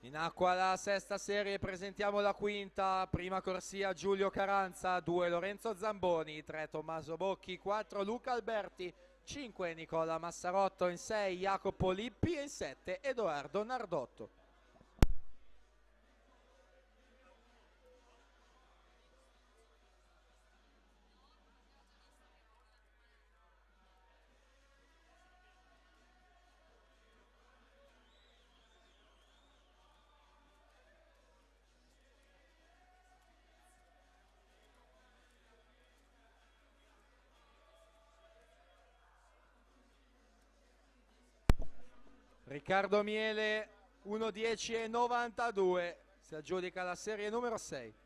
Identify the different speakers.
Speaker 1: In acqua la sesta serie, presentiamo la quinta, prima corsia Giulio Caranza, 2 Lorenzo Zamboni, 3 Tommaso Bocchi, 4 Luca Alberti, 5 Nicola Massarotto, in 6 Jacopo Lippi e in 7 Edoardo Nardotto. Riccardo Miele 1:10:92, si aggiudica la serie numero 6.